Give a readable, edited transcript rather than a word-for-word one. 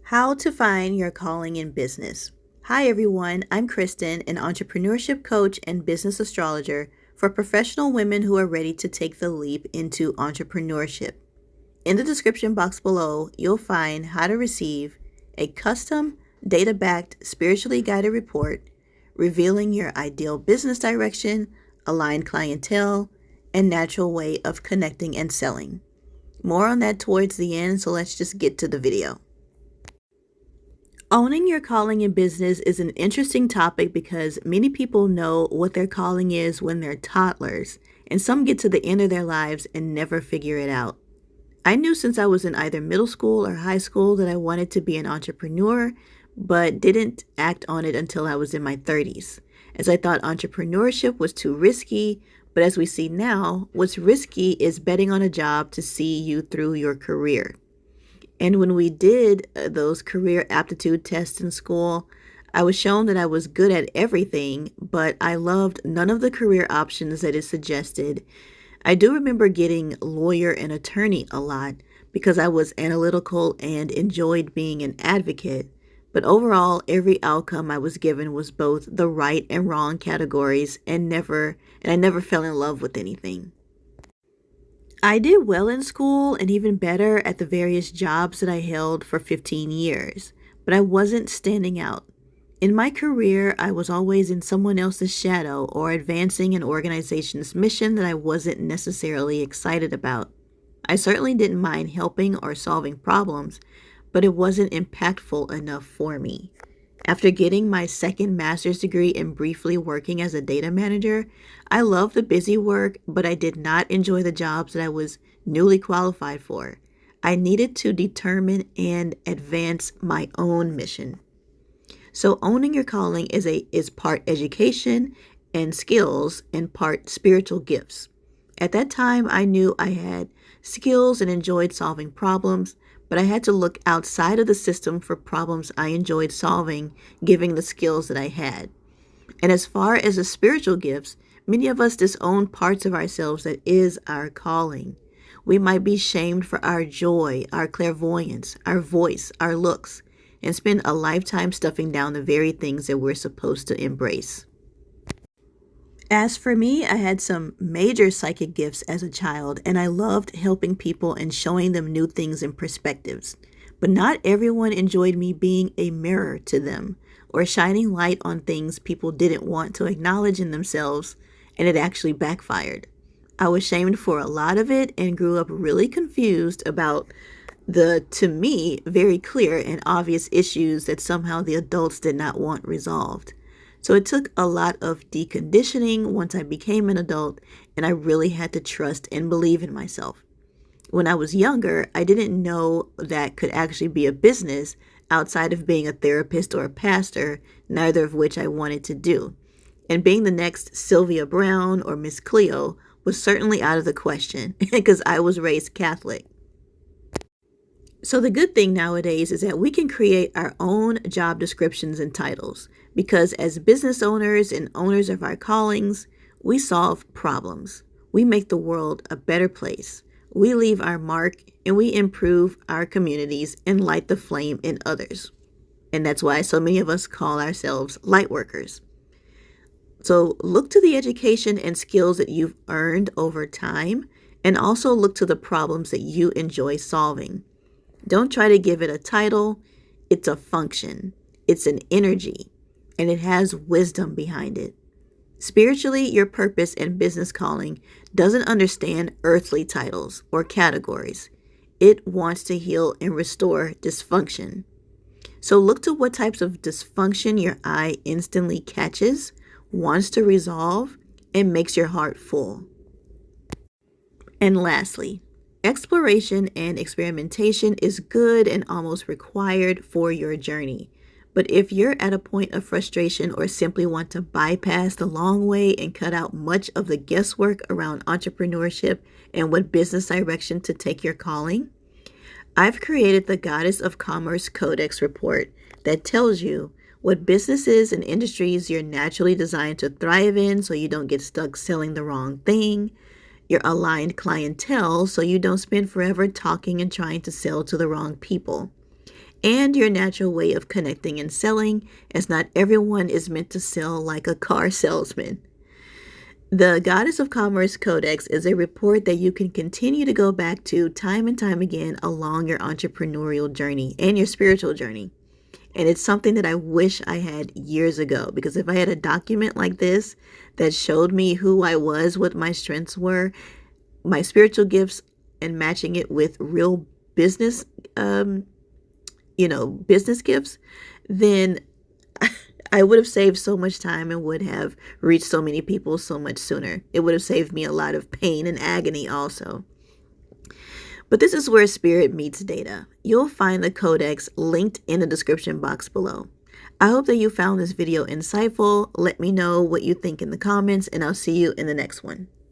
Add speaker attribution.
Speaker 1: How to find your calling in business. Hi, everyone. I'm Kristen, an entrepreneurship coach and business astrologer for professional women who are ready to take the leap into entrepreneurship. In the description box below, you'll find how to receive a custom, data backed, spiritually guided report revealing your ideal business direction, aligned clientele, and natural way of connecting and selling. More on that towards the end, so let's just get to the video. Owning your calling in business is an interesting topic because many people know what their calling is when they're toddlers, and some get to the end of their lives and never figure it out. I knew since I was in either middle school or high school that I wanted to be an entrepreneur, but didn't act on it until I was in my 30s, as I thought entrepreneurship was too risky. But as we see now, what's risky is betting on a job to see you through your career. And when we did those career aptitude tests in school, I was shown that I was good at everything, but I loved none of the career options that it suggested. I do remember getting lawyer and attorney a lot because I was analytical and enjoyed being an advocate. But overall, every outcome I was given was both the right and wrong categories and I never fell in love with anything. I did well in school and even better at the various jobs that I held for 15 years, but I wasn't standing out. In my career, I was always in someone else's shadow or advancing an organization's mission that I wasn't necessarily excited about. I certainly didn't mind helping or solving problems, but it wasn't impactful enough for me. After getting my second master's degree and briefly working as a data manager, I loved the busy work, but I did not enjoy the jobs that I was newly qualified for. I needed to determine and advance my own mission. So owning your calling is part education and skills and part spiritual gifts. At that time, I knew I had skills and enjoyed solving problems, but I had to look outside of the system for problems I enjoyed solving, given the skills that I had. And as far as the spiritual gifts, many of us disown parts of ourselves that is our calling. We might be shamed for our joy, our clairvoyance, our voice, our looks, and spend a lifetime stuffing down the very things that we're supposed to embrace. As for me, I had some major psychic gifts as a child, and I loved helping people and showing them new things and perspectives. But not everyone enjoyed me being a mirror to them or shining light on things people didn't want to acknowledge in themselves, and it actually backfired. I was shamed for a lot of it and grew up really confused about the, to me, very clear and obvious issues that somehow the adults did not want resolved. So it took a lot of deconditioning once I became an adult, and I really had to trust and believe in myself. When I was younger, I didn't know that could actually be a business outside of being a therapist or a pastor, neither of which I wanted to do. And being the next Sylvia Brown or Miss Cleo was certainly out of the question because I was raised Catholic. So the good thing nowadays is that we can create our own job descriptions and titles because as business owners and owners of our callings, we solve problems. We make the world a better place. We leave our mark and we improve our communities and light the flame in others. And that's why so many of us call ourselves light workers. So look to the education and skills that you've earned over time and also look to the problems that you enjoy solving. Don't try to give it a title. It's a function. It's an energy, and it has wisdom behind it. Spiritually, your purpose and business calling doesn't understand earthly titles or categories. It wants to heal and restore dysfunction. So look to what types of dysfunction your eye instantly catches, wants to resolve, and makes your heart full. And lastly, exploration and experimentation is good and almost required for your journey. But if you're at a point of frustration or simply want to bypass the long way and cut out much of the guesswork around entrepreneurship and what business direction to take your calling, I've created the Goddess of Commerce Codex report that tells you what businesses and industries you're naturally designed to thrive in so you don't get stuck selling the wrong thing, your aligned clientele so you don't spend forever talking and trying to sell to the wrong people, and your natural way of connecting and selling, as not everyone is meant to sell like a car salesman. The Goddess of Commerce Codex is a report that you can continue to go back to time and time again along your entrepreneurial journey and your spiritual journey. And it's something that I wish I had years ago, because if I had a document like this that showed me who I was, what my strengths were, my spiritual gifts, and matching it with real business, business gifts, then I would have saved so much time and would have reached so many people so much sooner. It would have saved me a lot of pain and agony also. But this is where spirit meets data. You'll find the codex linked in the description box below. I hope that you found this video insightful. Let me know what you think in the comments, and I'll see you in the next one.